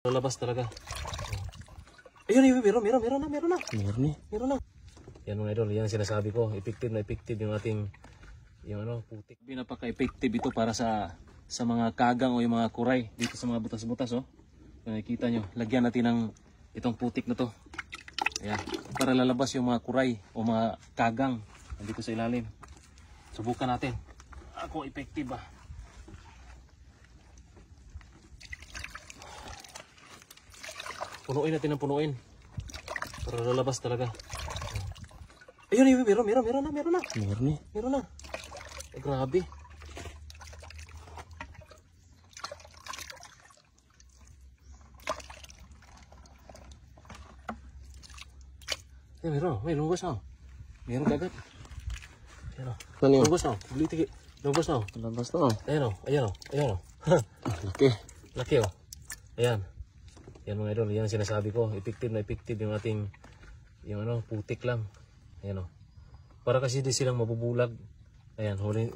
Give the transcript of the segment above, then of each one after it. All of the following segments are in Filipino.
Lalabas talaga. Ayun, meron na. Meron na. Yan mga idol, yan sinasabi ko. Effective yung ating putik. Napaka-effective ito para sa mga kagang o yung mga kuray dito sa mga butas-butas, oh. Kung nakikita nyo, lagyan natin ng itong putik na to. Ayan, para lalabas yung mga kuray o mga kagang dito sa ilalim. Subukan natin. Ako effective ba? Punuin natin ng punuin. Para lalabas talaga. Ayun, meron na. Meron na. Ay, grabe. Ay, may lunggos na. Meron kagad. Ayan o. Lunggos na. Lunggos na. Labas na. Ayan o. Laki o. Ayan. Yan mga idol, yan sinasabi ko. Effective yung ating putik lang. Ayan o. Para kasi di silang mabubulag. Ayan, huli.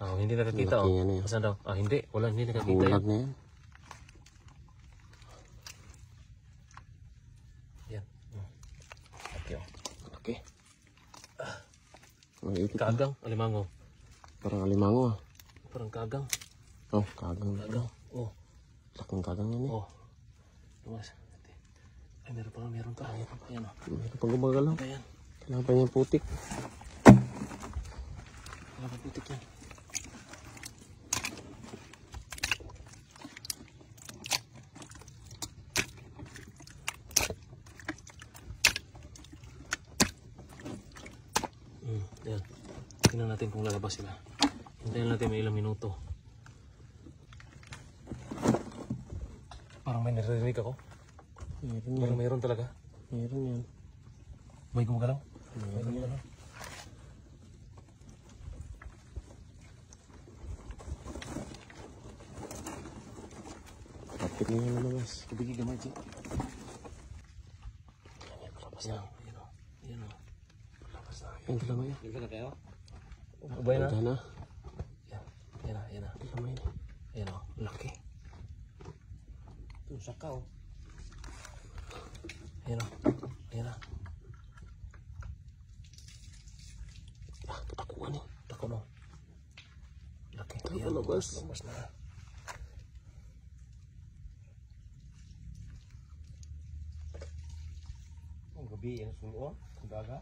Hindi nakakita o. Saan daw? Hindi nakakita bulag na yan. Yan. Laki o. Laki. Kagang, alimango. Parang alimango. Parang kagang. Oh, kagang. Oh. Laking kagang yan eh. Oh. Lumas. Ay, meron pa. Ayan o. Meron pang gumagalaw. Ayan. Kailangan pa yung putik. Kailangan putik yan. Ayan. Tingnan natin kung lalabas sila. Hintayin natin may ilang minuto. Parang may naririnig ako. Meron talaga. Meron yan. May gumagalaw? Meron yan. Kapit na yung labas. Kubigi gamay, Chi. Yan, palabas na. Yan o. Palabas na. Yan, kalamay. Yan na kayo? Ubay na? Yan na. Yan na. Kalamay na. Yan o. Laki. Ito, saka o. Yan o. Katakuan eh. Tako no. Laki. Yan, labas na. Ang gabi yan suno. Ang daga.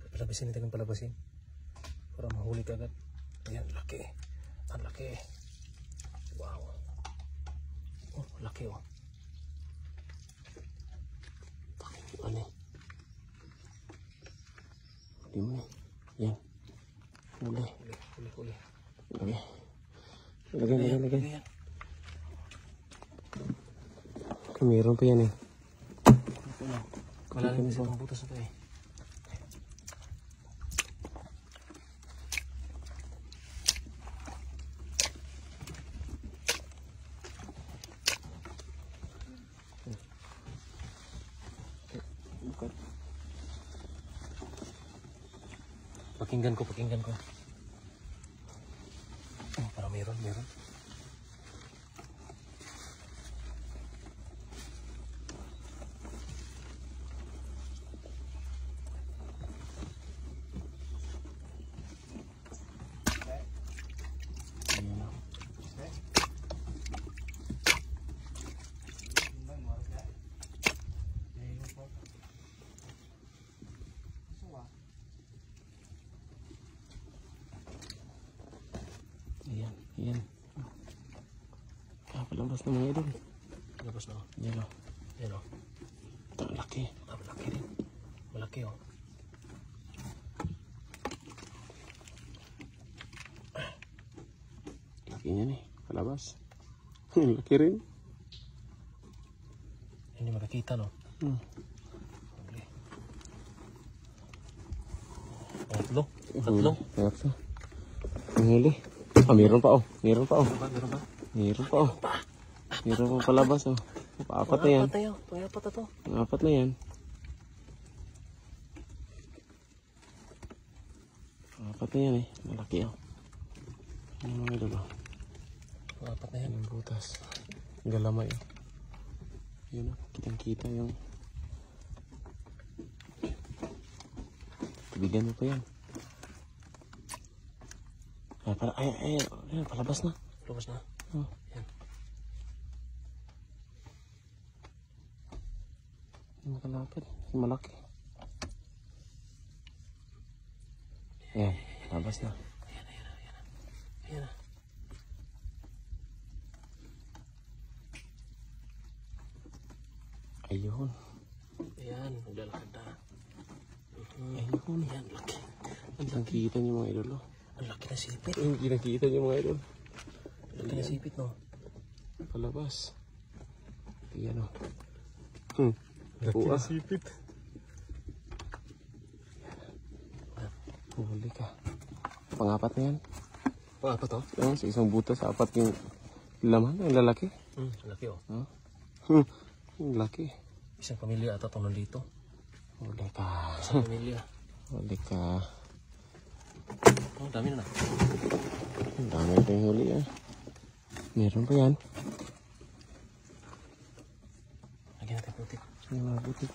Palabasin natin ang palabasin. Para mahuli ka agad. Ayan, laki. Ang laki. Wow. Oh, laki oh. Ano eh. Huli mo eh. Yan. Huli. Lagay. Meron pa yan eh. Malalim sa itong butas na ito eh. Pakinggan ko. Oh, parang meron. Yan. Palabas na mga idol. Labas na. Yan o. Ito, laki. Malaki rin. Malaki oh. Laki niyan eh. Palabas. Laki rin. Hindi makakita no. Tatlo. Ang huli. Meron pa oh. Meron ba? Meron pa palabas oh. Apat na yan. Apat na to. Apat na yan. Apat na yan eh. Malaki oh. Ano mga idol, oh. Apat na yan. Yung butas. Galamay, oh. Yun, oh. Kitang-kita yung... Tubigan mo pa yan. Ay, palabas na. Lumabas na. Oh. Yan. Makalapit. Malaki. Ayan, labas na. Ayan na. Ayun. Ayan, naglalakad na. Ayun. Ayan, laki. Kitang-kita niyo mga idol, oh. Ang laki na sipit. Ayun, kitang-kita niyo mga idol. Laki na sipit, no? Palabas. Ayan, oh. Laki na sipit. Huli ka. Pangapat na yan. Pangapat, oh? Yung sa isang butas, apat yung laman. Ang lalaki. Laki, oh. Huh? Ang laki. Isang pamilya ata itong nandito. Huli ka. Isang pamilya. Huli ka. Oh, dami na na. Ang dami tayong huli, ah. Meron pa yan. Lagyan natin putik. Yung mga butik.